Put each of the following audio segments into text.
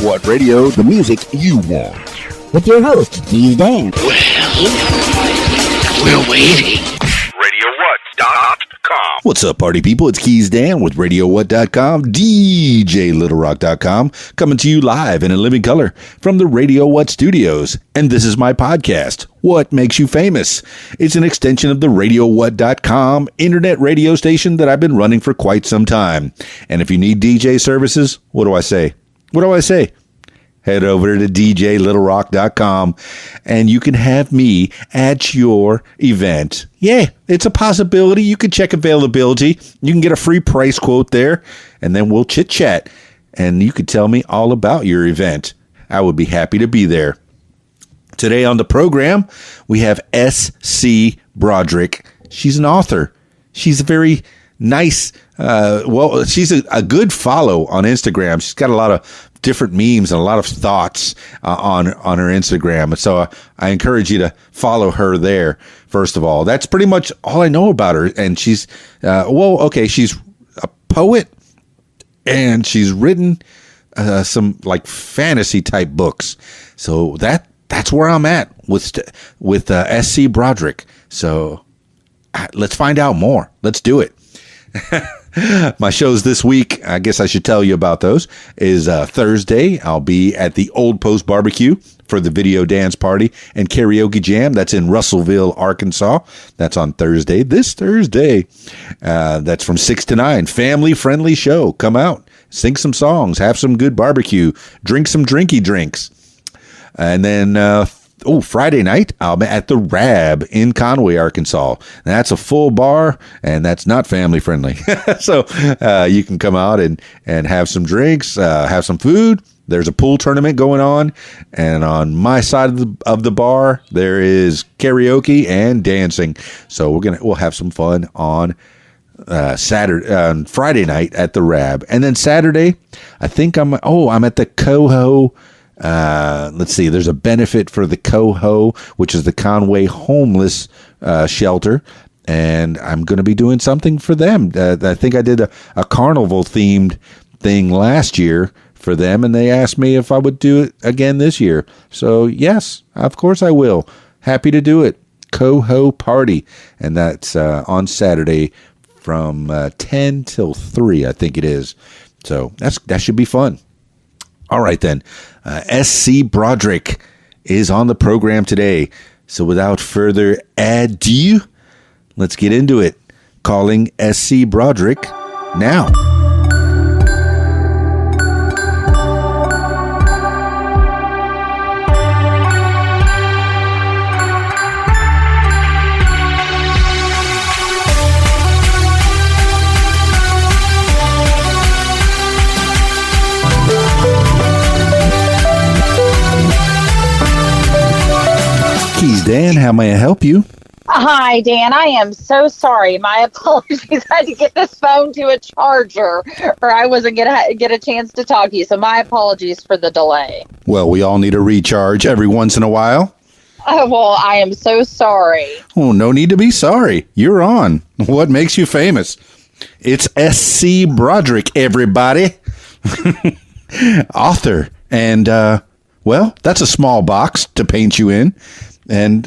What radio? The music you want. With your host, Keys Dan. Well, we're waiting. RadioWhat.com. What's up, party people? It's Keys Dan with RadioWhat.com, DJLittleRock.com, coming to you live in a living color from the Radio What studios. And this is my podcast, What Makes You Famous? It's an extension of the RadioWhat.com internet radio station that I've been running for quite some time. And if you need DJ services, what do I say? Head over to DJLittleRock.com and you can have me at your event. Yeah, it's a possibility. You can check availability. You can get a free price quote there, and then we'll chit chat and you can tell me all about your event. I would be happy to be there. Today on the program, we have S C Braudrick. She's an author. She's a very nice, she's a good follow on Instagram. She's got a lot of different memes and a lot of thoughts on her Instagram. So I encourage you to follow her there. First of all, that's pretty much all I know about her. And she's, she's a poet and she's written some like fantasy type books. So that's where I'm at with S C Braudrick. So let's find out more. Let's do it. My shows this week, I guess I should tell you about those, is Thursday. I'll be at the Old Post Barbecue for the video dance party and karaoke jam. That's in Russellville, Arkansas. That's on Thursday, this Thursday. That's from 6 to 9. Family-friendly show. Come out, sing some songs, have some good barbecue, drink some drinky drinks. And then Friday night, I'm at the Rab in Conway, Arkansas. That's a full bar, and that's not family friendly. So you can come out and have some drinks, have some food. There's a pool tournament going on, and on my side of the bar, there is karaoke and dancing. So we'll have some fun on Friday night at the Rab, and then Saturday, I think I'm at the Coho. Let's see, there's a benefit for the Coho, which is the Conway homeless shelter, and I'm going to be doing something for them. I think I did a carnival themed thing last year for them, and they asked me if I would do it again this year. So yes, of course I will. Happy to do it. Coho party, and that's on Saturday from 10 till 3, I think it is. So that should be fun. All right, then. S C Braudrick is on the program today. So without further ado, let's get into it. Calling S C Braudrick now. Keys Dan, how may I help you? Hi, Dan. I am so sorry. My apologies. I had to get this phone to a charger, or I wasn't going to get a chance to talk to you. So my apologies for the delay. Well, we all need a recharge every once in a while. Well, I am so sorry. Oh, no need to be sorry. You're on. What makes you famous? It's S C Braudrick, everybody. Author. And, that's a small box to paint you in. And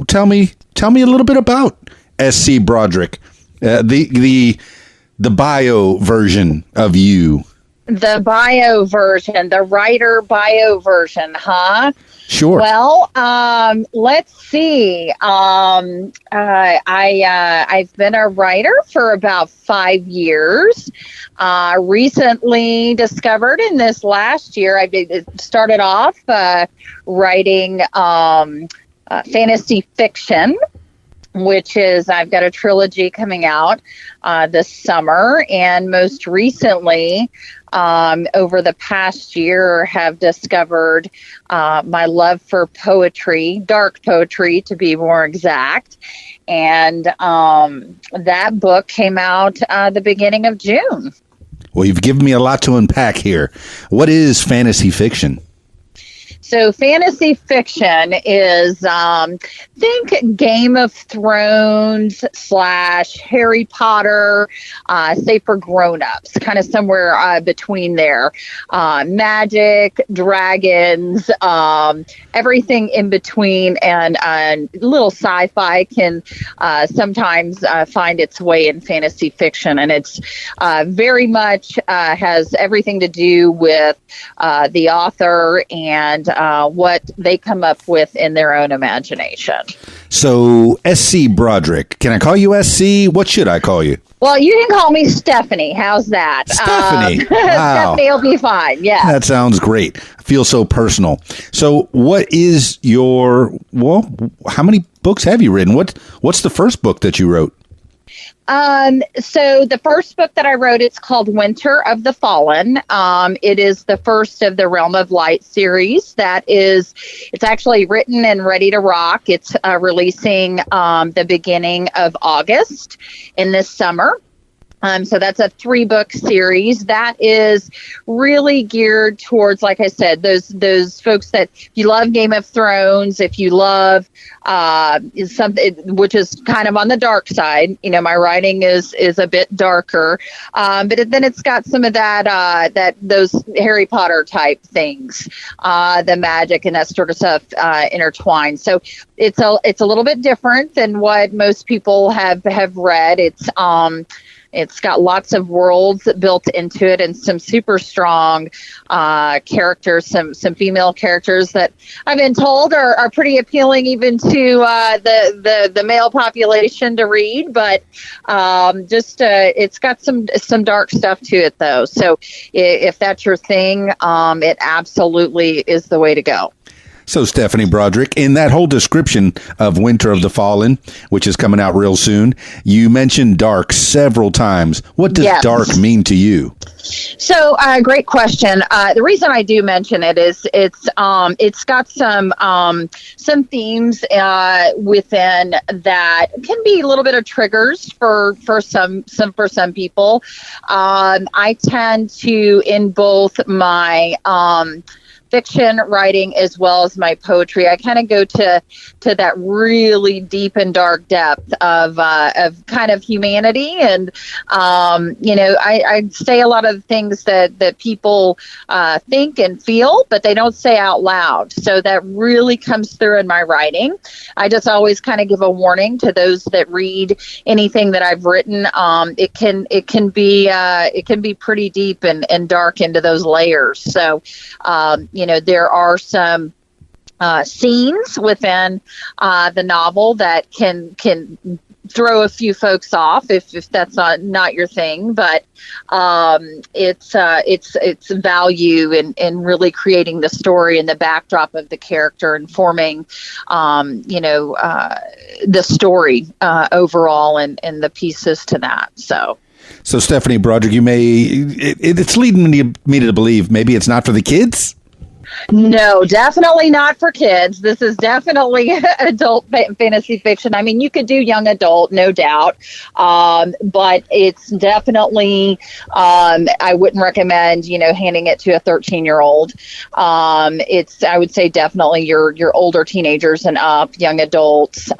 tell me a little bit about S C Braudrick, the bio version of you. The bio version, the writer bio version, huh? Sure. Well, let's see. I've been a writer for about 5 years. Recently discovered in this last year, I started off writing fantasy fiction, which is, I've got a trilogy coming out this summer, and most recently, over the past year, have discovered my love for poetry, dark poetry to be more exact, and that book came out the beginning of June. Well, you've given me a lot to unpack here. What is fantasy fiction? So fantasy fiction is, think Game of Thrones / Harry Potter, say for grown-ups, kind of somewhere between there. Magic, dragons, everything in between, and little sci-fi can sometimes find its way in fantasy fiction, and it's very much has everything to do with the author and what they come up with in their own imagination. So, SC Braudrick, can I call you SC? What should I call you? Well, you can call me Stephanie. How's that? Stephanie. Wow. Stephanie will be fine. Yeah. That sounds great. I feel so personal. So, what is your, well, how many books have you written? What's the first book that you wrote? So the first book that I wrote, it's called Winter of the Fallen. It is the first of the Realm of Light series. It's actually written and ready to rock. It's releasing the beginning of August in this summer. So that's a 3-book series that is really geared towards, like I said, those folks that, if you love Game of Thrones, if you love something which is kind of on the dark side, my writing is a bit darker, but then it's got some of that those Harry Potter type things, the magic and that sort of stuff intertwined. So it's a little bit different than what most people have read. It's got lots of worlds built into it and some super strong characters, some female characters that I've been told are pretty appealing even to the male population to read. But it's got some dark stuff to it, though. So if that's your thing, it absolutely is the way to go. So, Stephanie Braudrick, in that whole description of Winter of the Fallen, which is coming out real soon, you mentioned dark several times. What does dark mean to you? So, great question. The reason I do mention it is it's got some themes within that can be a little bit of triggers for some people. I tend to, in both my fiction writing as well as my poetry, I kind of go to that really deep and dark depth of kind of humanity, and I say a lot of things that people think and feel, but they don't say out loud. So that really comes through in my writing. I just always kind of give a warning to those that read anything that I've written. It can be pretty deep and dark into those layers. So there are some scenes within the novel that can throw a few folks off if that's not your thing, but it's value in really creating the story and the backdrop of the character and forming the story overall and the pieces to that. So Stephanie Braudrick, it's leading me to believe maybe it's not for the kids. No, definitely not for kids. This is definitely adult fantasy fiction. I mean, you could do young adult, no doubt, but it's definitely, I wouldn't recommend, handing it to a 13-year-old. I would say definitely your older teenagers and up, young adults,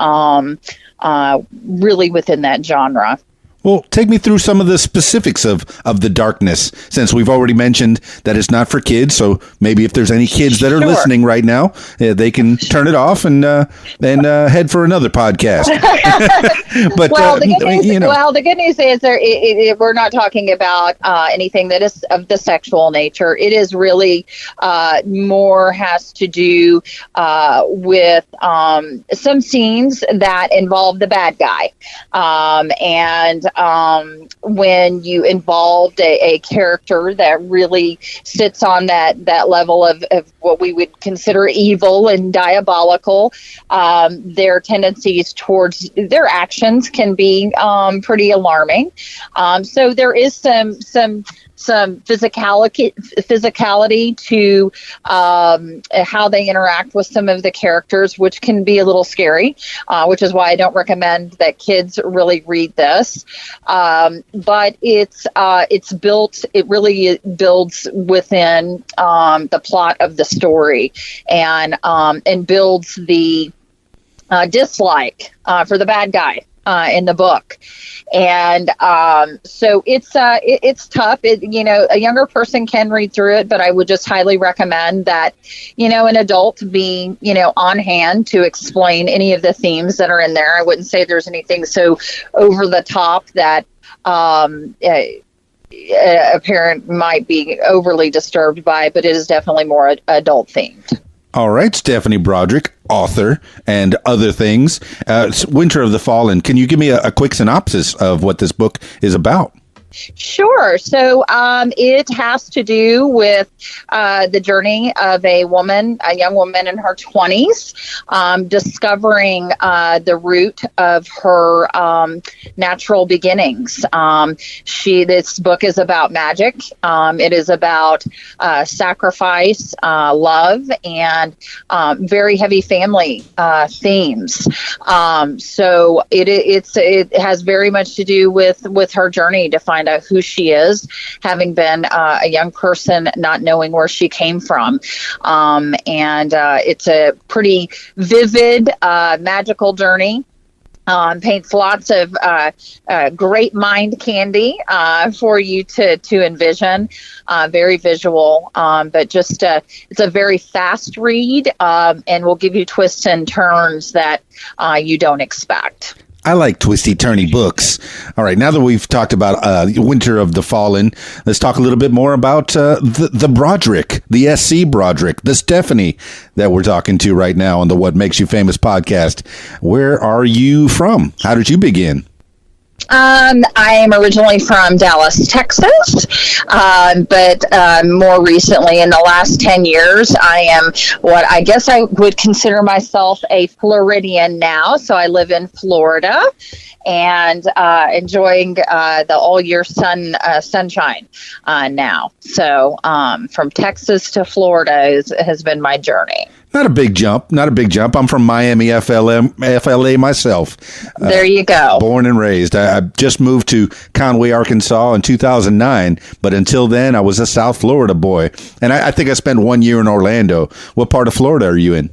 really within that genre. Well, take me through some of the specifics of the darkness, since we've already mentioned that it's not for kids. So maybe if there's any kids that are listening right now, they can turn it off and head for another podcast. But the good news is we're not talking about anything that is of the sexual nature. It is really more has to do with some scenes that involve the bad guy, and when you involved a character that really sits on that level of what we would consider evil and diabolical, their tendencies towards their actions can be pretty alarming. So there is some some physicality to how they interact with some of the characters, which can be a little scary, which is why I don't recommend that kids really read this. But it's built. It really builds within the plot of the story, and builds the dislike for the bad guy in the book. And so it's tough. A younger person can read through it, but I would just highly recommend that, an adult be, on hand to explain any of the themes that are in there. I wouldn't say there's anything so over the top that a parent might be overly disturbed by, but it is definitely more adult themed. All right, Stephanie Braudrick, author and other things. Winter of the Fallen. Can you give me a quick synopsis of what this book is about? Sure. So it has to do with the journey of a young woman in her 20s, discovering the root of her natural beginnings. This book is about magic. It is about sacrifice, love, and very heavy family themes. So it has very much to do with her journey to find out who she is, having been a young person, not knowing where she came from. And it's a pretty vivid, magical journey. Paints lots of great mind candy for you to envision. Very visual, but just it's a very fast read, and will give you twists and turns that you don't expect. I like twisty-turny books. All right, now that we've talked about Winter of the Fallen, let's talk a little bit more about the Braudrick, the S C Braudrick, the Stephanie that we're talking to right now on the What Makes You Famous podcast. Where are you from? How did you begin? I am originally from Dallas, Texas, but more recently, in the last 10 years, I am what I guess I would consider myself a Floridian now. So I live in Florida and enjoying the all-year sunshine now. So from Texas to Florida has been my journey. Not a big jump. I'm from Miami, FLA myself. There you go. Born and raised. I just moved to Conway, Arkansas in 2009, but until then, I was a South Florida boy. And I think I spent 1 year in Orlando. What part of Florida are you in?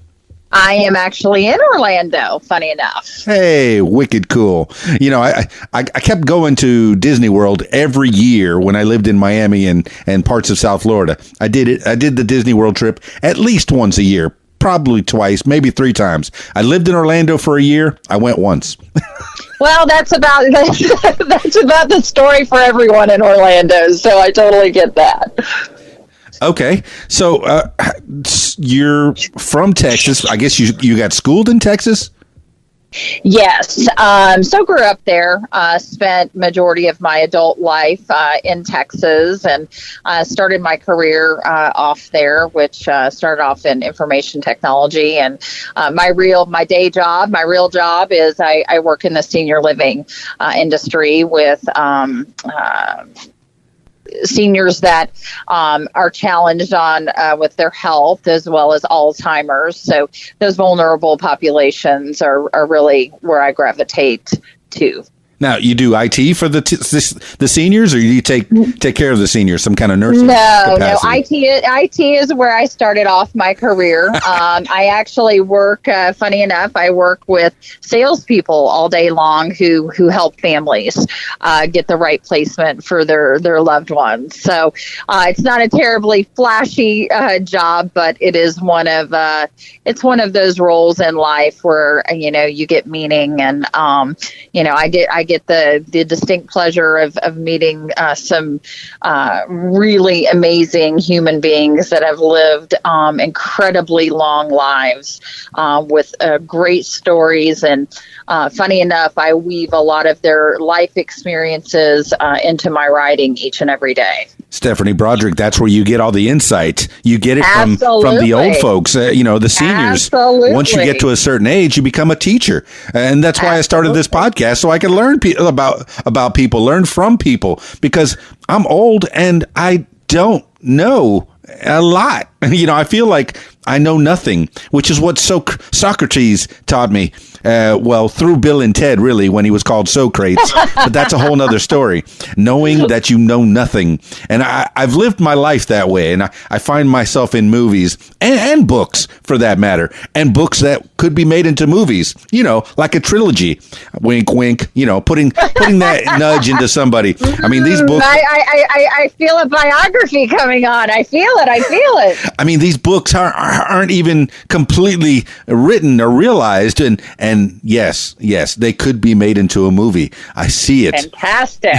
I am actually in Orlando, funny enough. Hey, wicked cool. I kept going to Disney World every year when I lived in Miami and parts of South Florida. I did the Disney World trip at least once a year. Probably twice, maybe 3 times. I lived in Orlando for a year. I went once. Well, that's about the story for everyone in Orlando. So I totally get that. Okay, so you're from Texas. I guess you got schooled in Texas? Yes. So grew up there, spent majority of my adult life in Texas, and started my career off there, which started off in information technology. And my real job is I work in the senior living industry with seniors that are challenged with their health as well as Alzheimer's. So those vulnerable populations are really where I gravitate to. Now, you do IT for the seniors, or you take care of the seniors, some kind of nursing capacity? No. IT is where I started off my career. I actually work, funny enough, I work with salespeople all day long who help families get the right placement for their loved ones. So it's not a terribly flashy job, but it is one of those roles in life where you get meaning, and I get the distinct pleasure of meeting some really amazing human beings that have lived incredibly long lives with great stories. And funny enough, I weave a lot of their life experiences into my writing each and every day. Stephanie Braudrick, that's where you get all the insight. You get it from the old folks, the seniors. Absolutely. Once you get to a certain age, you become a teacher. And that's why I started this podcast, so I can learn about people, learn from people, because I'm old and I don't know a lot. I feel like I know nothing, which is what Socrates taught me. Through Bill and Ted, really, when he was called Socrates. But that's a whole nother story. Knowing that you know nothing. And I've lived my life that way. And I find myself in movies and books, for that matter. And books that could be made into movies, like a trilogy. Wink, wink, putting that nudge into somebody. I mean, these books. I feel a biography coming on. I feel it. I mean, these books aren't even completely written or realized. And yes, they could be made into a movie. I see it. Fantastic.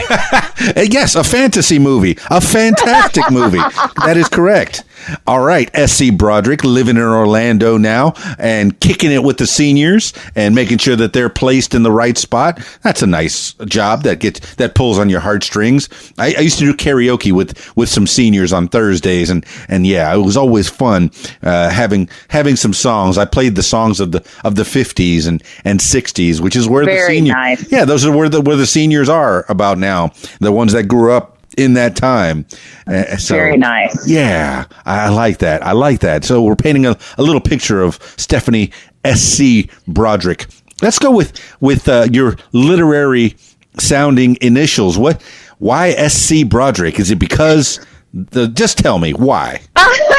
Yes, a fantasy movie. A fantastic movie. That is correct. All right, S C Braudrick, living in Orlando now and kicking it with the seniors and making sure that they're placed in the right spot. That's a nice job that pulls on your heartstrings. I used to do karaoke with some seniors on Thursdays, and yeah, it was always fun having some songs. I played the songs of the 50s and 60s, which is where Very the seniors. Nice. Yeah, those are where the seniors are about now. The ones that grew up in that time. Very nice. Yeah, I like that. So we're painting a little picture of Stephanie S C Braudrick. Let's go with your literary sounding initials. Why S C Braudrick? Is it because just tell me why.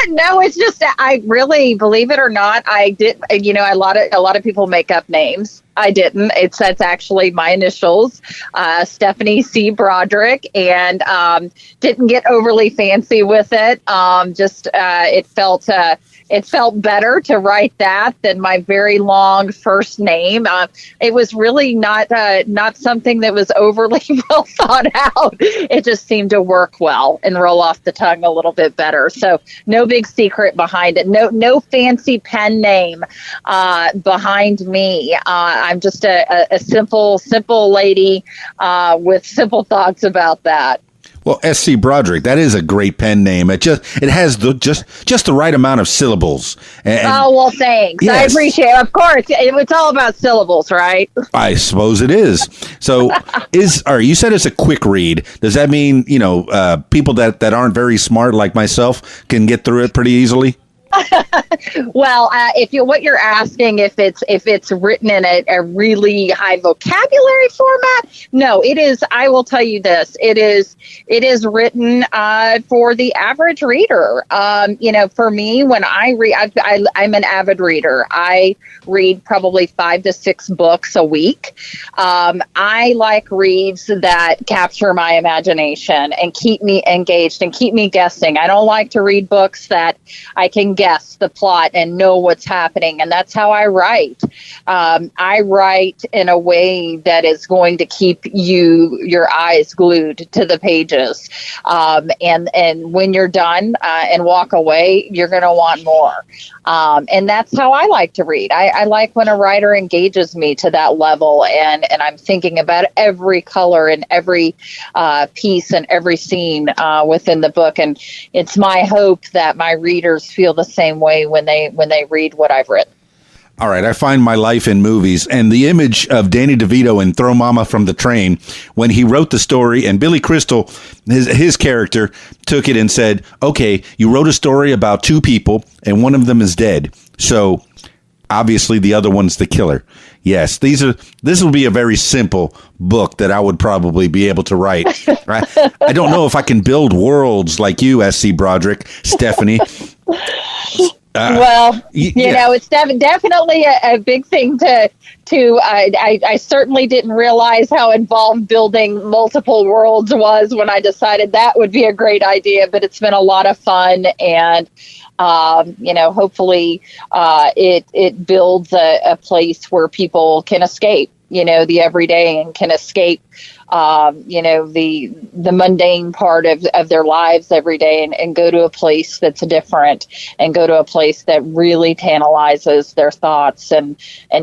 No, it's just I really, believe it or not, I did. A lot of people make up names. I didn't. That's actually my initials, Stephanie C. Braudrick, and didn't get overly fancy with it. It felt better to write that than my very long first name. It was really not something that was overly well thought out. It just seemed to work well and roll off the tongue a little bit better. So no big secret behind it. No fancy pen name behind me. I'm just a simple lady with simple thoughts about that. Well, S C Braudrick, that is a great pen name. It has just the right amount of syllables. Thanks. Yes. I appreciate it. Of course, it's all about syllables, right? I suppose it is. So, you said it's a quick read. Does that mean people that aren't very smart like myself can get through it pretty easily? Well, what you're asking, if it's written in a really high vocabulary format, no, it is. I will tell you this: it is written for the average reader. For me, when I read, I'm an avid reader. I read probably 5 to 6 books a week. I like reads that capture my imagination and keep me engaged and keep me guessing. I don't like to read books that I can guess the plot and know what's happening. And that's how I write. I write in a way that is going to keep your eyes glued to the pages. And when you're done and walk away, you're going to want more. And that's how I like to read. I like when a writer engages me to that level, and I'm thinking about every color and every piece and every scene within the book. And it's my hope that my readers feel the same way when they read what I've written. All right, I find my life in movies, and the image of Danny DeVito in Throw Mama from the Train, when he wrote the story, and Billy Crystal, his character, took it and said, okay, you wrote a story about 2 people, and one of them is dead. So obviously the other one's the killer. Yes, this will be a very simple book that I would probably be able to write. Right? I don't know if I can build worlds like you, S C Braudrick, Stephanie. It's definitely a big thing to I certainly didn't realize how involved building multiple worlds was when I decided that would be a great idea, but it's been a lot of fun, and hopefully it builds a place where people can escape, the everyday, and can escape, the mundane part of their lives every day, and go to a place that's different, and go to a place that really tantalizes their thoughts and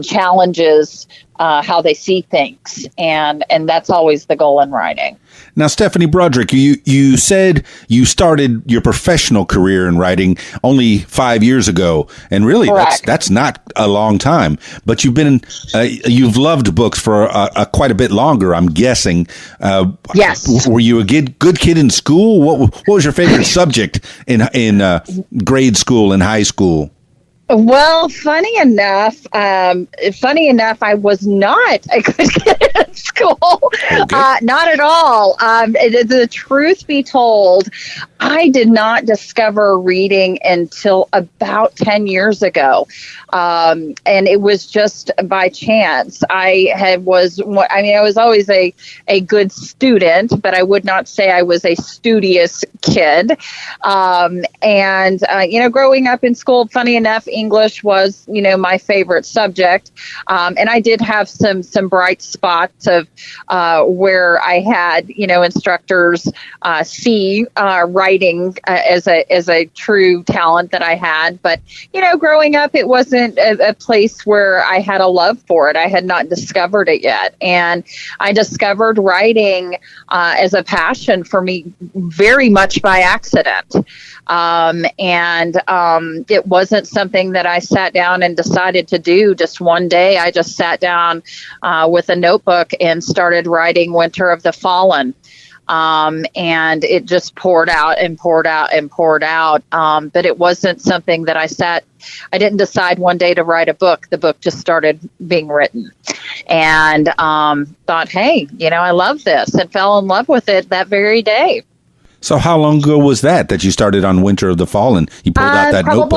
challenges how they see things. And that's always the goal in writing. Now, Stephanie Braudrick, you said you started your professional career in writing only 5 years ago, and really that's not a long time. But you've loved books for quite a bit longer, I'm guessing. Yes. Were you a good kid in school? What was your favorite subject in grade school and high school? Well, funny enough, I was not a good kid in school. Okay. Not at all. The truth be told, I did not discover reading until about 10 years ago. And it was just by chance. I was always a good student, but I would not say I was a studious kid. Growing up in school, funny enough, English was, my favorite subject. And I did have some bright spots of where I had, instructors see writing as a true talent that I had. But, growing up, it wasn't a place where I had a love for it. I had not discovered it yet. And I discovered writing as a passion for me very much by accident. It wasn't something that I sat down and decided to do just one day. I just sat down with a notebook and started writing Winter of the Fallen. And it just poured out and poured out and poured out. But it wasn't something that I didn't decide one day to write a book. The book just started being written, and thought, hey, I love this, and fell in love with it that very day. So how long ago was that you started on Winter of the Fallen? You pulled out that notebook?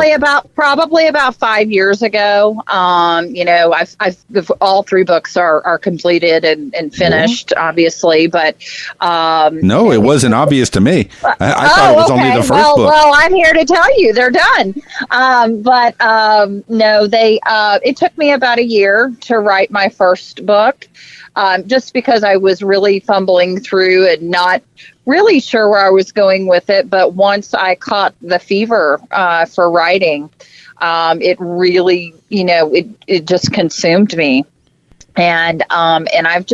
Probably about 5 years ago. I've all 3 books are completed and finished, obviously, but no, it wasn't obvious to me. I thought it was only the first book. Well, I'm here to tell you they're done. No, it took me about a year to write my first book. Just because I was really fumbling through and not really sure where I was going with it. But once I caught the fever for writing, it really, it just consumed me. And I've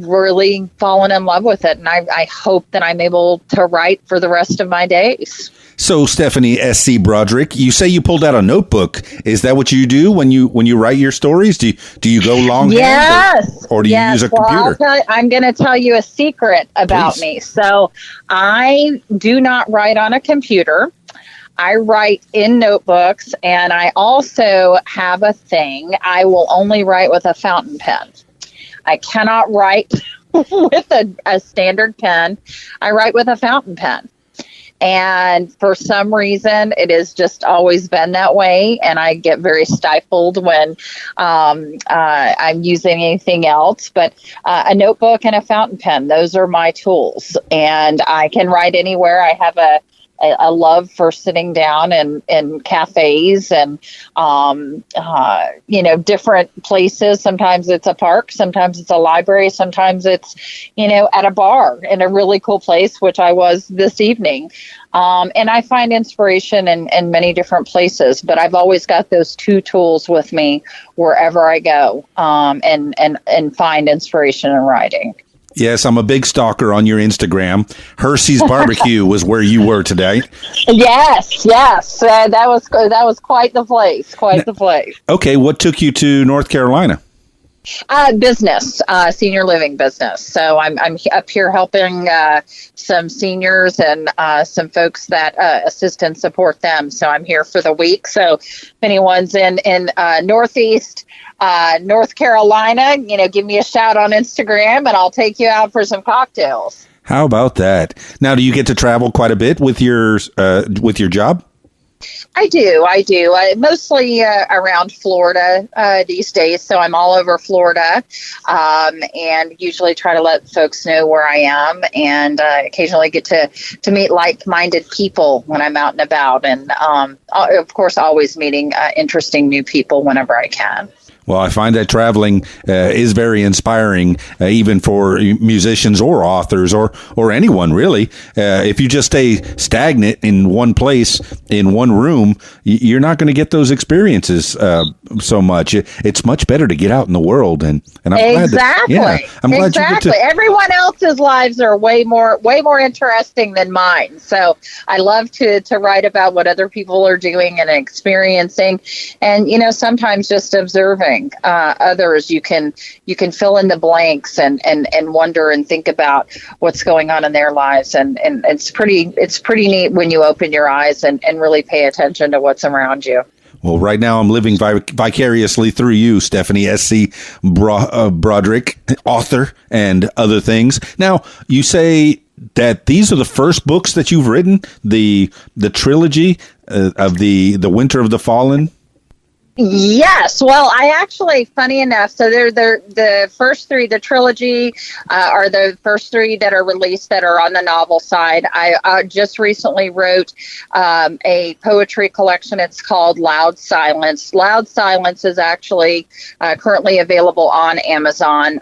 really fallen in love with it. And I hope that I'm able to write for the rest of my days. So, Stephanie S C Braudrick, you say you pulled out a notebook. Is that what you do when you write your stories? Do you go longhand? Yes. Or do you use a computer? I'm going to tell you a secret about me. So, I do not write on a computer. I write in notebooks, and I also have a thing. I will only write with a fountain pen. I cannot write with a standard pen. I write with a fountain pen. And for some reason, it has just always been that way. And I get very stifled when I'm using anything else. But a notebook and a fountain pen, those are my tools. And I can write anywhere. I have a love for sitting down in cafes and, different places. Sometimes it's a park, sometimes it's a library, sometimes it's, at a bar in a really cool place, which I was this evening. And I find inspiration in many different places, but I've always got those 2 tools with me wherever I go, and find inspiration in writing. Yes, I'm a big stalker on your Instagram. Hershey's Barbecue was where you were today. Yes. That was quite the place. Okay, what took you to North Carolina? Business, senior living business. So I'm up here helping some seniors and some folks that assist and support them. So I'm here for the week. So if anyone's in Northeast North Carolina, give me a shout on Instagram and I'll take you out for some cocktails. How about that? Now, do you get to travel quite a bit with your job? I do. Mostly around Florida these days. So I'm all over Florida, and usually try to let folks know where I am, and occasionally get to meet like-minded people when I'm out and about, and of course, always meeting interesting new people whenever I can. Well, I find that traveling is very inspiring, even for musicians or authors or anyone, really. If you just stay stagnant in one place, in one room, you're not going to get those experiences so much. It's much better to get out in the world. And I'm exactly. glad I'm glad exactly. you get to. Everyone else's lives are way more interesting than mine. So I love to write about what other people are doing and experiencing, and sometimes just observing others. You can fill in the blanks and wonder and think about what's going on in their lives, and it's pretty neat when you open your eyes and really pay attention to what's around you. Well, right now I'm living vicariously through you, Stephanie, S C Braudrick, author, and other things. Now, you say that these are the first books that you've written, the trilogy of the Winter of the Fallen. Yes. Well, I actually, funny enough, so they're the first three, the trilogy, are the first three that are released that are on the novel side. I just recently wrote a poetry collection. It's called Loud Silence. Loud Silence is actually currently available on Amazon.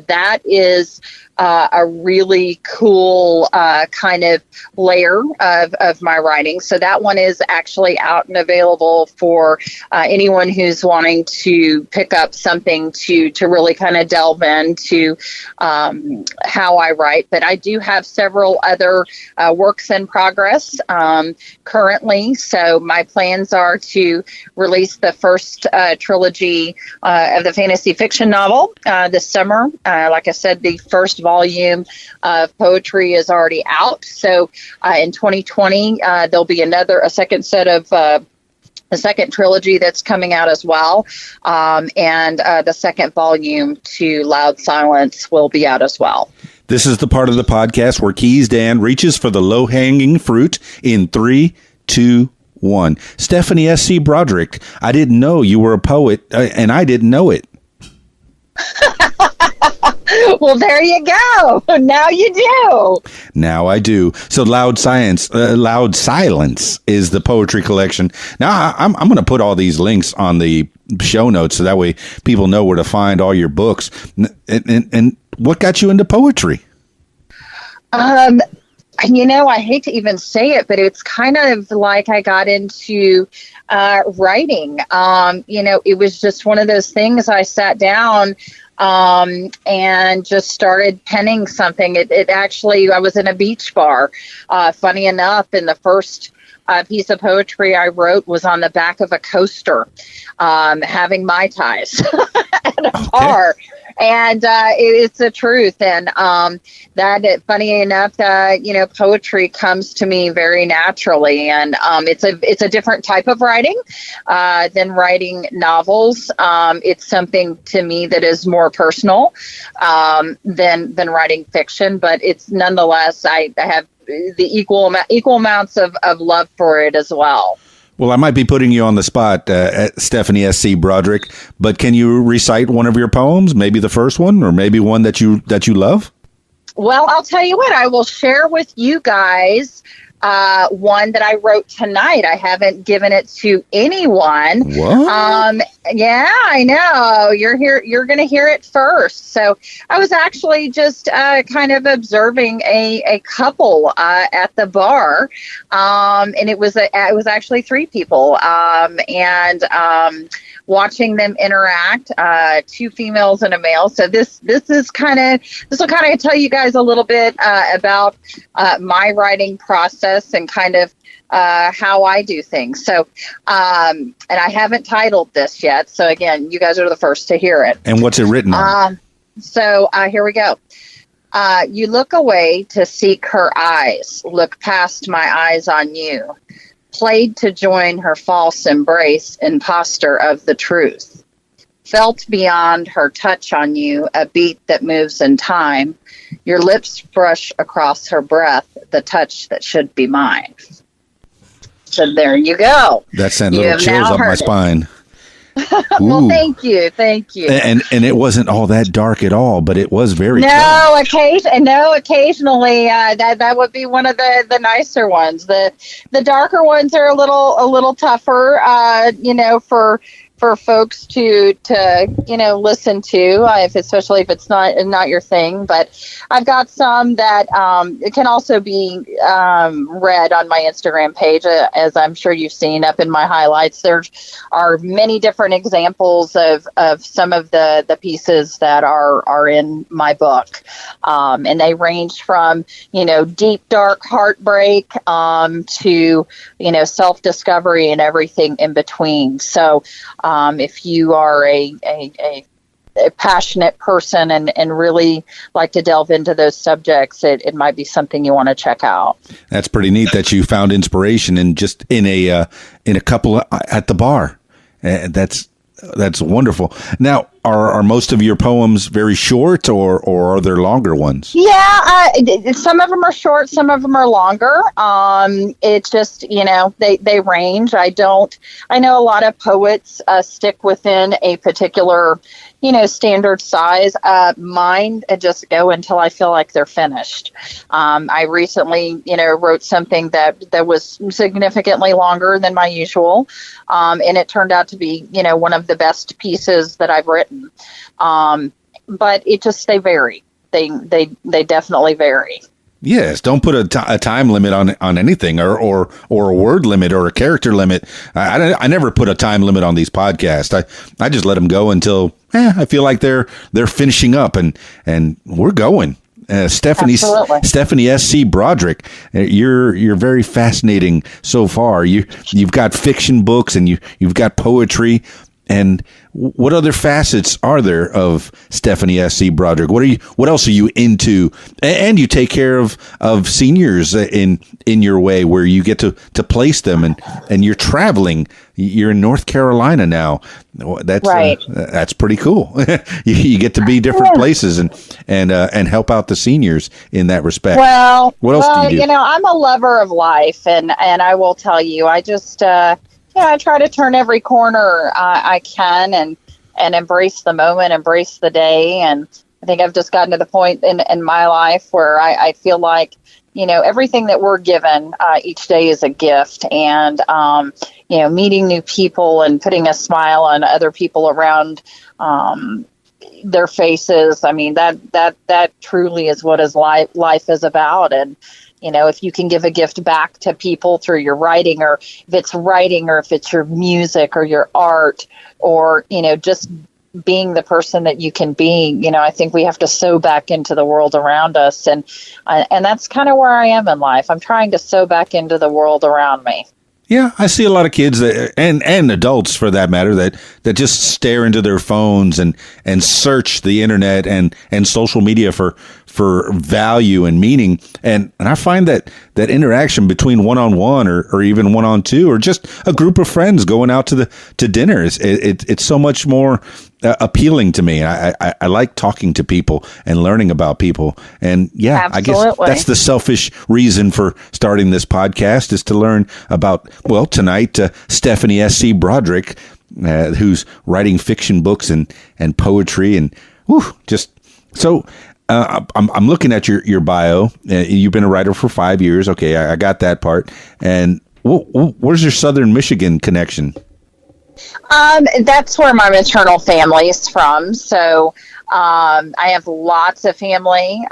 That is a really cool kind of layer of my writing. So that one is actually out and available for anyone who's wanting to pick up something to really kind of delve into how I write. But I do have several other works in progress currently. So my plans are to release the first trilogy of the fantasy fiction novel this summer. Like I said, the first volume of poetry is already out. So in 2020, there'll be a second set of the second trilogy that's coming out as well. And the second volume to Loud Silence will be out as well. This is the part of the podcast where Keys Dan reaches for the low-hanging fruit in 3, 2, 1. Stephanie S C Braudrick, I didn't know you were a poet, and I didn't know it. Well, there you go. Now you do. Now I do. So Loud Silence is the poetry collection. Now I'm going to put all these links on the show notes so that way people know where to find all your books. And what got you into poetry? I hate to even say it, but it's kind of like I got into writing. It was just one of those things. I sat down and just started penning something. It actually, I was in a beach bar. Funny enough, and the first piece of poetry I wrote was on the back of a coaster, having Mai Tais at a bar. And it's the truth. And funny enough, poetry comes to me very naturally. And it's a different type of writing than writing novels. It's something to me that is more personal than writing fiction. But it's nonetheless, I have the equal amounts of love for it as well. Well, I might be putting you on the spot, Stephanie S C Braudrick, but can you recite one of your poems? Maybe the first one, or maybe one that you love? Well, I'll tell you what, I will share with you guys one that I wrote tonight. I haven't given it to anyone. What? Yeah, I know. You're going to hear it first. So I was actually just kind of observing a couple at the bar, and it was actually 3 people, and watching them interact, 2 females and a male. So this will kind of tell you guys a little bit about my writing process and kind of how I do things. So, and I haven't titled this yet. So again, you guys are the first to hear it. And what's it written on? So here we go. You look away to seek her eyes, look past my eyes on you, played to join her false embrace, imposter of the truth, felt beyond her touch on you, a beat that moves in time, your lips brush across her breath, the touch that should be mine. So there you go. That sent You little have chills now up my heard it. spine. Well, Ooh. thank you. And it wasn't all that dark at all, but it was very telling. Occasionally that would be one of the nicer ones. The darker ones are a little tougher, for folks to listen to, especially if it's not your thing. But I've got some that it can also be read on my Instagram page, as I'm sure you've seen up in my highlights. There are many different examples of some of the pieces that are in my book, and they range from deep dark heartbreak to self-discovery and everything in between. So if you are a passionate person and really like to delve into those subjects, it might be something you want to check out. That's pretty neat that you found inspiration in a couple at the bar. That's wonderful. Now, are most of your poems very short, or are there longer ones? Yeah, some of them are short, some of them are longer. It's just, they range. I know a lot of poets stick within a particular, standard size. Mine just go until I feel like they're finished. I recently, wrote something that was significantly longer than my usual. And it turned out to be, one of the best pieces that I've written. But they vary. They definitely vary. Yes, don't put a time limit on anything, or a word limit or a character limit. I never put a time limit on these podcasts. I just let them go until I feel like they're finishing up, and we're going. Stephanie S C Braudrick, you're very fascinating so far. You've got fiction books, and you've got poetry. And what other facets are there of Stephanie S C Braudrick? What else are you into? And you take care of seniors in your way, where you get to place them, and you're traveling. You're in North Carolina now. That's right. That's pretty cool. You get to be different places and help out the seniors in that respect. Well, what else do you do? I'm a lover of life, and I will tell you, I just I try to turn every corner I can and embrace the moment, embrace the day. And I think I've just gotten to the point in my life where I feel like, everything that we're given each day is a gift. And, meeting new people and putting a smile on other people around their faces. I mean, that truly is what life is about. And, if you can give a gift back to people through your writing, or if it's your music or your art, or, just being the person that you can be, I think we have to sow back into the world around us. And that's kind of where I am in life. I'm trying to sow back into the world around me. Yeah, I see a lot of kids and adults, for that matter, that just stare into their phones and search the internet and social media for value and meaning. And I find that interaction between one-on-one or even one-on-two, or just a group of friends going out to dinner, it's so much more appealing to me. I like talking to people and learning about people. And yeah, absolutely. I guess that's the selfish reason for starting this podcast, is to learn about, well, tonight, Stephanie S C Braudrick, who's writing fiction books and poetry, and just so. I'm looking at your bio. You've been a writer for 5 years. Okay, I got that part. And where's your Southern Michigan connection? That's where my maternal family is from. So I have lots of family.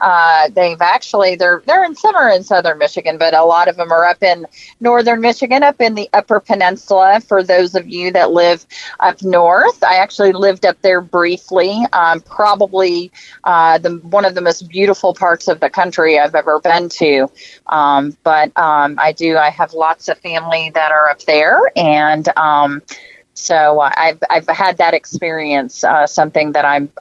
They're in Southern Michigan, but a lot of them are up in Northern Michigan, up in the Upper Peninsula. For those of you that live up north, I actually lived up there briefly. Probably one of the most beautiful parts of the country I've ever been to. But I have lots of family that are up there, and so I've had that experience, something that I'm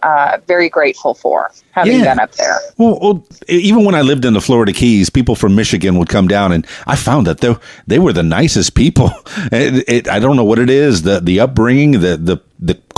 very grateful for, having been up there. Well, even when I lived in the Florida Keys, people from Michigan would come down, and I found that they were the nicest people. I don't know what it is, the upbringing, the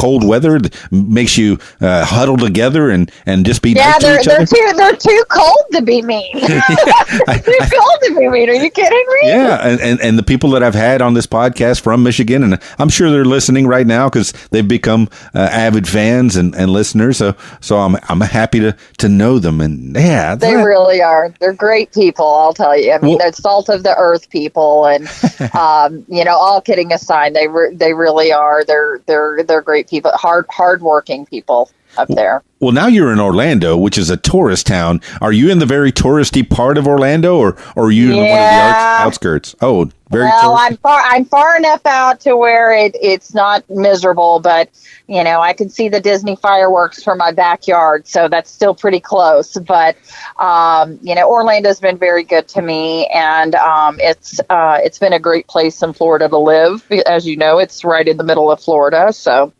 cold weather that makes you huddle together and just be nice to each other? They're too cold to be mean. Too cold to be mean. Are you kidding me? Yeah, and the people that I've had on this podcast from Michigan, and I'm sure they're listening right now because they've become avid fans and listeners. So I'm happy to know them, and yeah, they really are. They're great people. I'll tell you. I mean, they're salt of the earth people, and all kidding aside, they really are. They're great people, hardworking people up there. Well, now you're in Orlando, which is a tourist town. Are you in the very touristy part of Orlando, or are you in one of the outskirts? Oh, very. Well, I'm far enough out to where it's not miserable, but I can see the Disney fireworks from my backyard, so that's still pretty close. But Orlando's been very good to me, and it's been a great place in Florida to live. As you know, it's right in the middle of Florida, so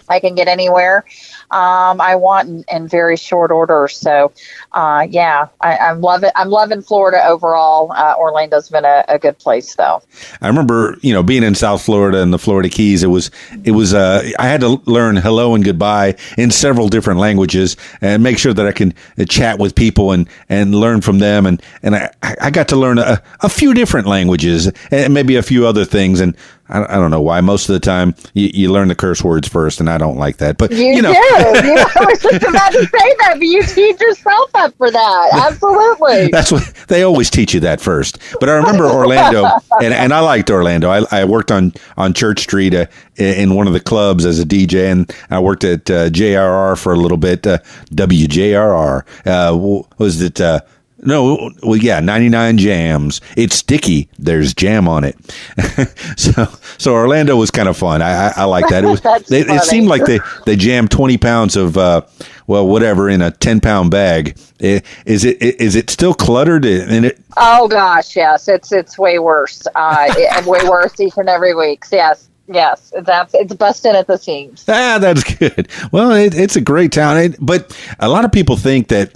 I can get anywhere I want in very short order. So, I'm loving Florida overall. Orlando's been a good place, though. I remember, being in South Florida and the Florida Keys. It was. I had to learn hello and goodbye in several different languages and make sure that I can chat with people and learn from them. And I got to learn a few different languages and maybe a few other things. And I don't know why. Most of the time, you learn the curse words first, and I don't like that. But you do. I was just about to say that, but you teach yourself up for that. Absolutely. That's what they always teach you that first. But I remember Orlando, and I liked Orlando. I worked on Church Street in one of the clubs as a DJ, and I worked at JRR for a little bit. WJRR. Was it? No, well, yeah, 99 Jams. It's sticky. There's jam on it. So Orlando was kind of fun. I like that. It seemed like they jammed 20 pounds of whatever in a 10-pound bag. Is it still cluttered in it? Oh gosh, yes. It's way worse. Way worse each and every week. Yes. Yes, it's busting at the seams. That's good. Well, it's a great town, but a lot of people think that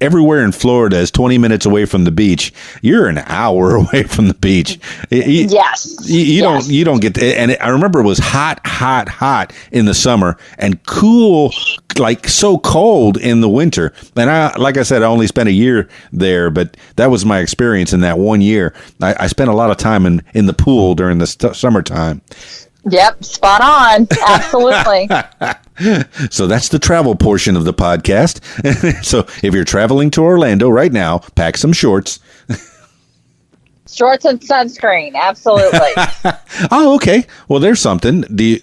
everywhere in Florida is 20 minutes away from the beach. You're an hour away from the beach. Yes. You don't get to, and I remember it was hot in the summer and cool, like so cold in the winter. And like I said, I only spent a year there, but that was my experience in that 1 year. I spent a lot of time in the pool during the summertime. Yep, spot on. Absolutely. So that's the travel portion of the podcast. So if you're traveling to Orlando right now, pack some shorts. Shorts and sunscreen, absolutely. Oh, okay. Well, there's something. Do you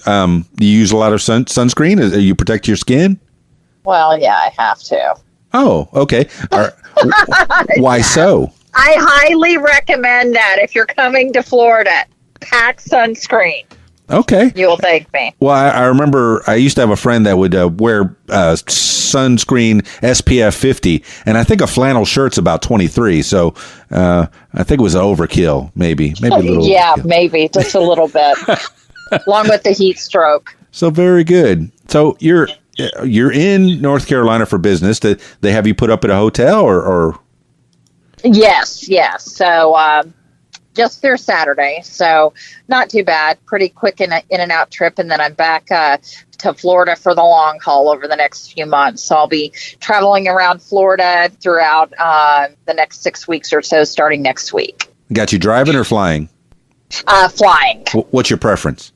use a lot of sunscreen? You protect your skin? Well, yeah, I have to. Oh, okay. Why so? I highly recommend that if you're coming to Florida, pack sunscreen. Okay. You will thank me. Well, I remember I used to have a friend that would wear sunscreen SPF 50, and I think a flannel shirt's about 23. So I think it was overkill, maybe a little. Yeah, overkill. Maybe just a little bit, along with the heat stroke. So very good. So you're in North Carolina for business. Did they have you put up at a hotel or? Yes. So. Just through Saturday, so not too bad. Pretty quick in and out trip, and then I'm back to Florida for the long haul over the next few months. So I'll be traveling around Florida throughout the next 6 weeks or so, starting next week. Got you driving or flying? Flying. What's your preference?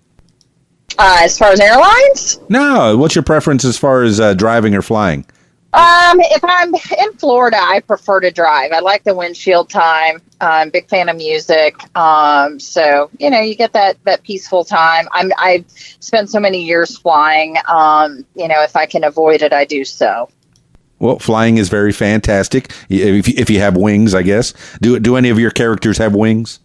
As far as airlines? No, what's your preference as far as driving or flying? If I'm in Florida, I prefer to drive. I like the windshield time. I'm a big fan of music. So, you get that peaceful time. I've spent so many years flying. If I can avoid it, I do so. Well, flying is very fantastic. If you have wings, I guess. Do any of your characters have wings?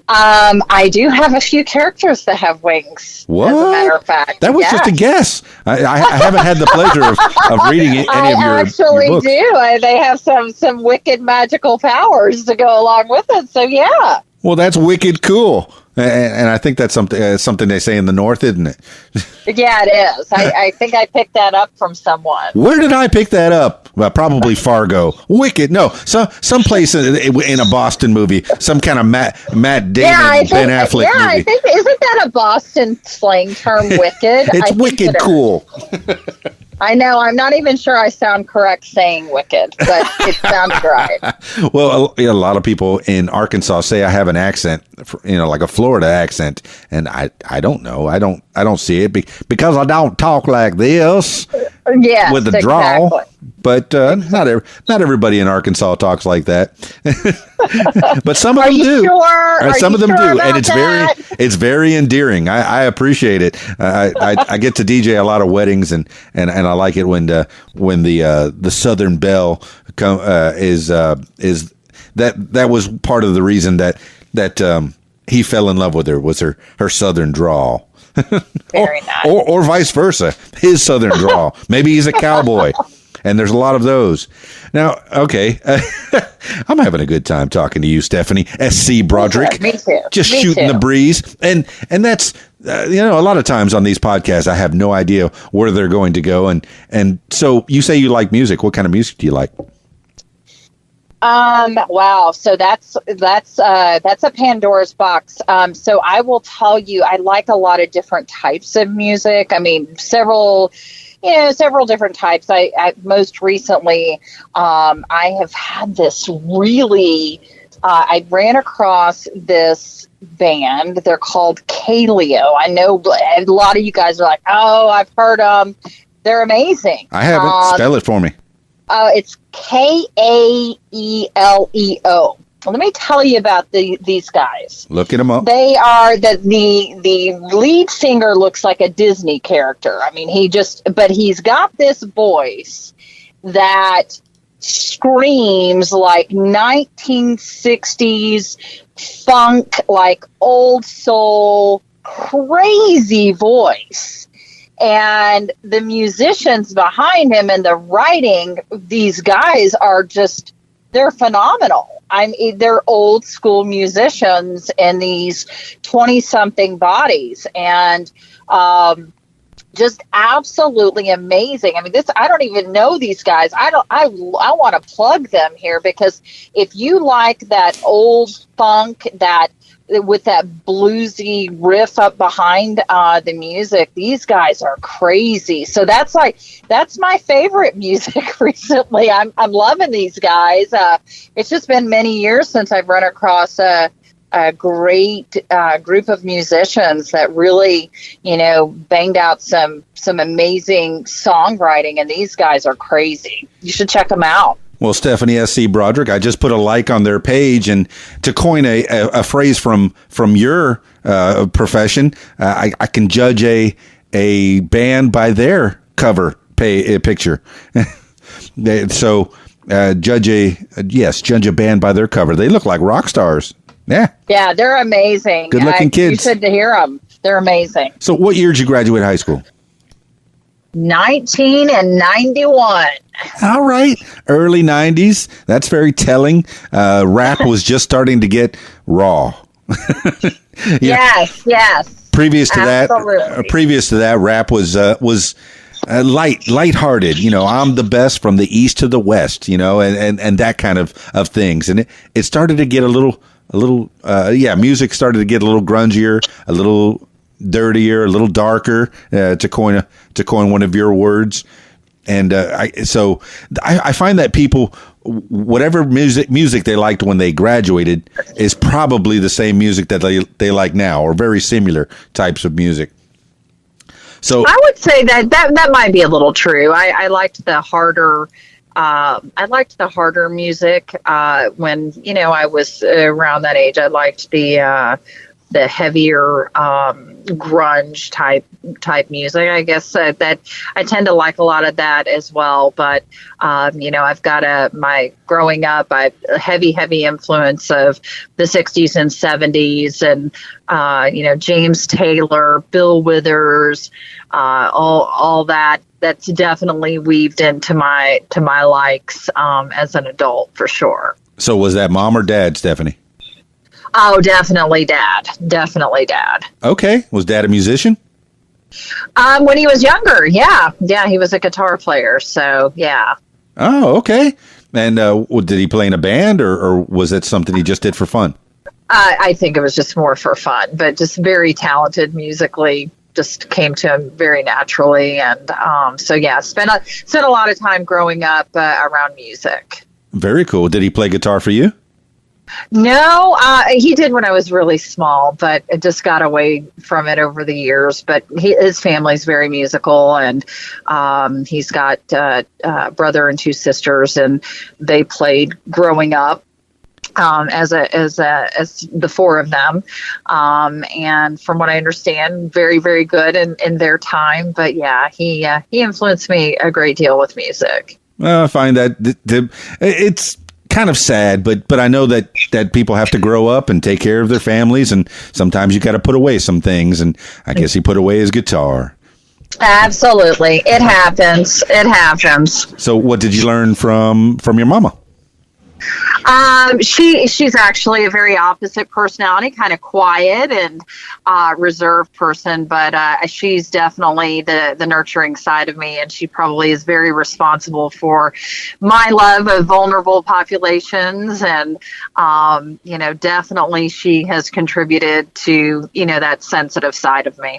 I do have a few characters that have wings. What? As a matter of fact, that was just a guess. I haven't had the pleasure of reading any of your. I actually books. Do. They have some wicked magical powers to go along with it. So yeah. Well, that's wicked cool. And I think that's something they say in the North, isn't it? Yeah, it is. I think I picked that up from someone. Where did I pick that up? Well, probably Fargo. Wicked. No, some place in a Boston movie, some kind of Matt Damon, Ben Affleck movie. I think, isn't that not a Boston slang term, wicked. It's wicked cool. I know. I'm not even sure I sound correct saying wicked, but it sounds right. Well, a lot of people in Arkansas say I have an accent, like a Florida accent, and I don't know. I don't see it because I don't talk like this. Yes, with a drawl. But not everybody in Arkansas talks like that. But some of them do. Sure? Some of them do, and it's very endearing. I appreciate it. I get to DJ a lot of weddings, and I like it when the Southern Belle is that was part of the reason that he fell in love with her, was her Southern drawl. Very nice. Or vice versa, his Southern drawl. Maybe he's a cowboy, and there's a lot of those. Now, okay, I'm having a good time talking to you, Stephanie. S C Braudrick. Me too. Just Me shooting too. the breeze, and that's a lot of times on these podcasts, I have no idea where they're going to go, and so you say you like music. What kind of music do you like? Wow. So that's a Pandora's box. So I will tell you, I like a lot of different types of music. I mean, several different types. I most recently, I have had this really, I ran across this band. They're called Kaleo. I know a lot of you guys are like, oh, I've heard them. They're amazing. I haven't. Spell it for me. It's Kaeleo. Let me tell you about these guys. Looking them up. They are the lead singer looks like a Disney character. I mean, but he's got this voice that screams like 1960s funk, like old soul, crazy voice. And the musicians behind him and the writing, these guys are they're phenomenal. I mean, they're old school musicians in these 20-something bodies, and just absolutely amazing. I mean, I don't even know these guys. I want to plug them here, because if you like that old funk, with that bluesy riff up behind the music, these guys are crazy. So that's my favorite music recently. I'm loving these guys. It's just been many years since I've run across a great group of musicians that really, banged out some amazing songwriting, and these guys are crazy. You should check them out. Well, Stephanie S C Braudrick, I just put a like on their page, and to coin a phrase from your profession, I can judge a band by their cover picture. So judge a band by their cover. They look like rock stars. Yeah, they're amazing. Good looking kids. You should hear them. They're amazing. So, what year did you graduate high school? 1991. All right. Early 90s. That's very telling. Rap was just starting to get raw. Yes. Previous to that, rap was lighthearted. I'm the best from the east to the west, and that kind of things. And it started to get a little, music started to get a little grungier, a little dirtier, a little darker, to coin one of your words. And I find that people, whatever music they liked when they graduated is probably the same music that they like now, or very similar types of music. So I would say that might be a little true. I liked the harder. I liked the harder music when I was around that age. I liked the heavier grunge type music. I guess that I tend to like a lot of that as well. But I've got my growing up, a heavy influence of the 60s and 70s, and James Taylor, Bill Withers, all that. That's definitely weaved into my likes as an adult, for sure. So was that mom or dad, Stephanie? Oh, definitely dad. Definitely dad. Okay. Was dad a musician? When he was younger, yeah. Yeah, he was a guitar player, so yeah. Oh, okay. And did he play in a band, or was it something he just did for fun? I think it was just more for fun, but just very talented musically. Just came to him very naturally, and so yeah, spent a lot of time growing up around music. Very cool. Did he play guitar for you? No, he did when I was really small, but it just got away from it over the years. But his family's very musical, and he's got a brother and two sisters, and they played growing up. As the four of them, and from what I understand, very, very good in their time. But yeah, he influenced me a great deal with music. Well, I find that it's kind of sad, but I know that people have to grow up and take care of their families, and sometimes you got to put away some things. And I guess he put away his guitar. Absolutely, it happens. It happens. So, what did you learn from your mama? She's actually a very opposite personality, kind of quiet and reserved person, but she's definitely the nurturing side of me, and she probably is very responsible for my love of vulnerable populations, and definitely she has contributed to that sensitive side of me.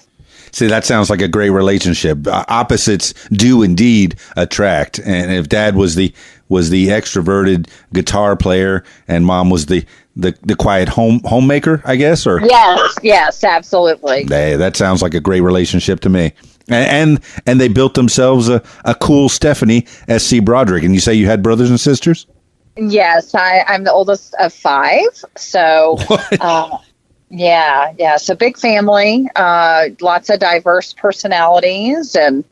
See, that sounds like a great relationship. Opposites do indeed attract, and if Dad was the extroverted guitar player and Mom was the quiet homemaker, I guess, or yes, absolutely. Hey, that sounds like a great relationship to me. And they built themselves a cool Stephanie S C Braudrick. And you say you had brothers and sisters? Yes, I'm the oldest of 5, so. Yeah. So big family, lots of diverse personalities, and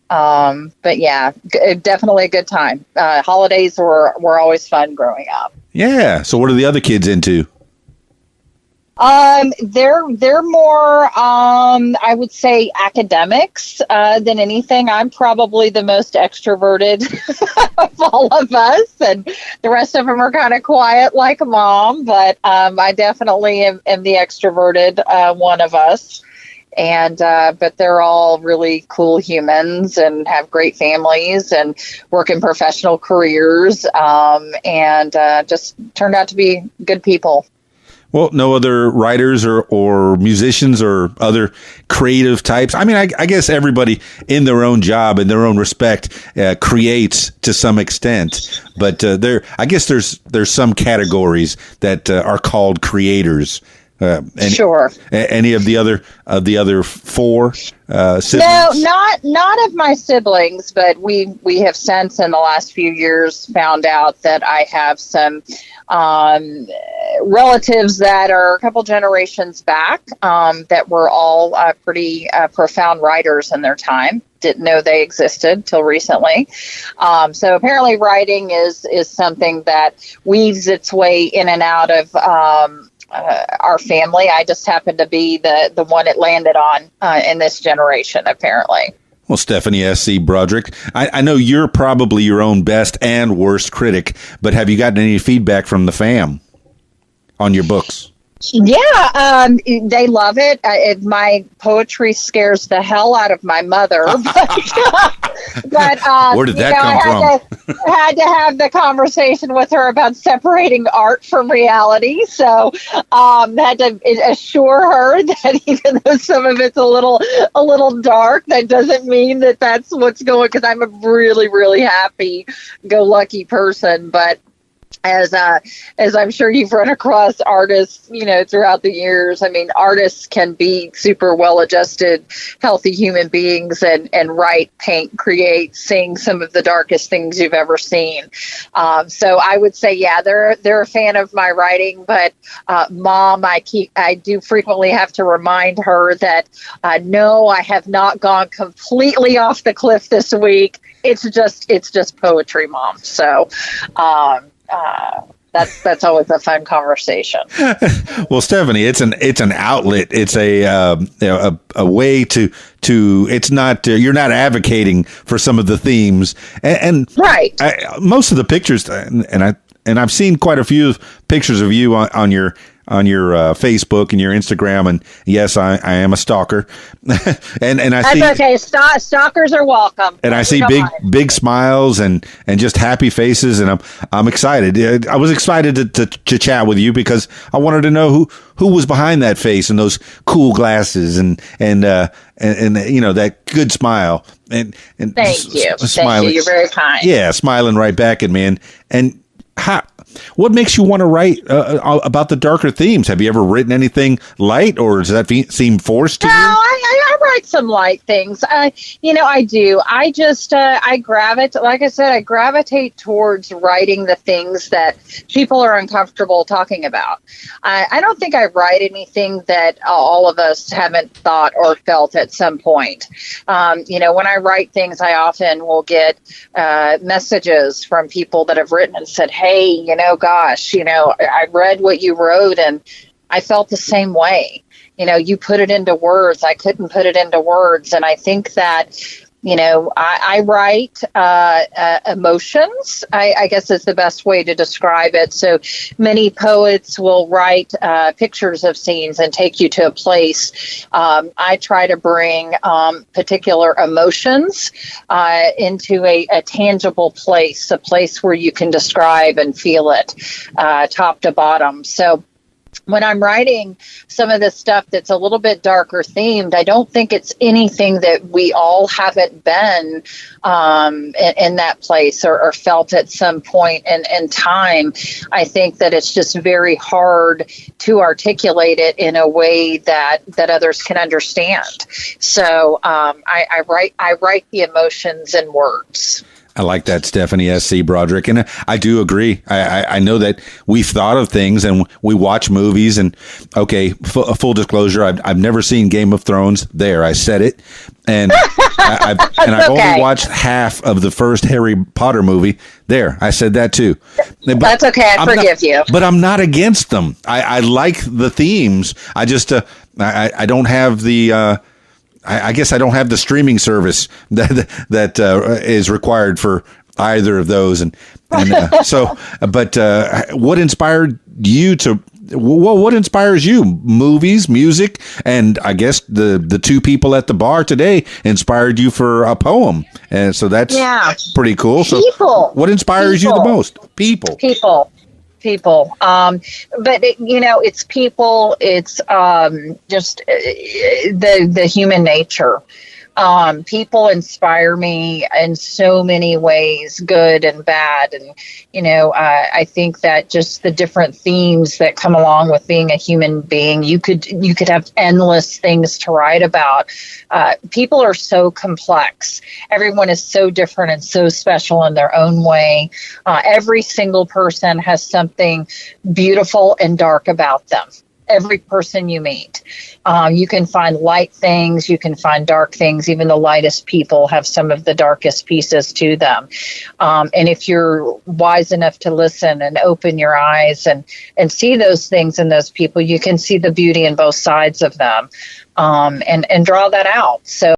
but yeah, definitely a good time. Holidays were always fun growing up. Yeah. So what are the other kids into? They're more, I would say, academics than anything. I'm probably the most extroverted of all of us, and the rest of them are kind of quiet like Mom. But I definitely am the extroverted one of us. And but they're all really cool humans and have great families and work in professional careers, and just turned out to be good people. Well, no other writers or musicians or other creative types. I mean, I guess everybody in their own job, in their own respect, creates to some extent. But I guess there's some categories that are called creators. Sure. Any of the other 4 siblings? No, not of my siblings, but we have since in the last few years found out that I have some relatives that are a couple generations back that were all pretty profound writers in their time. Didn't know they existed till recently. So apparently writing is something that weaves its way in and out of our family. I just happen to be the one it landed on in this generation, apparently. Well, Stephanie S C Braudrick, I know you're probably your own best and worst critic, but have you gotten any feedback from the fam on your books? Yeah, they love it. My poetry scares the hell out of my mother. But where did that come from? I had to have the conversation with her about separating art from reality. So had to assure her that even though some of it's a little dark, that doesn't mean that that's what's going. Because I'm a really, really happy-go-lucky person, but. As I'm sure you've run across artists, throughout the years. I mean, artists can be super well-adjusted, healthy human beings and write, paint, create, sing some of the darkest things you've ever seen. So I would say, yeah, they're a fan of my writing, but Mom, I do frequently have to remind her that no, I have not gone completely off the cliff this week. It's just poetry, Mom. So. That's always a fun conversation. Well, Stephanie, it's an outlet. It's a way to it's not you're not advocating for some of the themes and right. Most of the pictures and I've seen quite a few pictures of you on your Facebook and your Instagram, and yes, I am a stalker, and I That's see okay. Stalkers are welcome. and I see big smiles and just happy faces, and I'm excited. I was excited to chat with you because I wanted to know who was behind that face and those cool glasses and that good smile and Thank you. Smiling. Thank you. You're very kind. Yeah, smiling right back at me. And what makes you want to write about the darker themes? Have you ever written anything light, or does that seem forced to you? No, I write some light things. I do. I just, I gravitate, like I said, I gravitate towards writing the things that people are uncomfortable talking about. I don't think I write anything that all of us haven't thought or felt at some point. When I write things, I often will get messages from people that have written and said, hey, gosh, I read what you wrote and I felt the same way. You put it into words. I couldn't put it into words. And I think that, I write emotions, I guess is the best way to describe it. So many poets will write pictures of scenes and take you to a place. I try to bring particular emotions into a tangible place, a place where you can describe and feel it top to bottom. So when I'm writing some of the stuff that's a little bit darker themed, I don't think it's anything that we all haven't been in that place or felt at some point in time. I think that it's just very hard to articulate it in a way that others can understand. So I write the emotions in words. I like that, Stephanie S C Braudrick, and I do agree. I know that we've thought of things and we watch movies, and okay, full disclosure, I've never seen Game of Thrones. There, I said it, and I've only watched half of the first Harry Potter movie. There, I said that too. But that's okay. I forgive you. But I'm not against them. I like the themes. I just I don't have the. I guess I don't have the streaming service that is required for either of those, and so. But what inspired you to? What inspires you? Movies, music, and I guess the two people at the bar today inspired you for a poem, and so that's pretty cool. So, what inspires you the most? People. But it's people, it's just the human nature. People inspire me in so many ways, good and bad. And, I think that just the different themes that come along with being a human being, you could have endless things to write about. People are so complex. Everyone is so different and so special in their own way. Every single person has something beautiful and dark about them. Every person you meet. You can find light things, you can find dark things. Even the lightest people have some of the darkest pieces to them. And if you're wise enough to listen and open your eyes and see those things in those people, you can see the beauty in both sides of them and draw that out. So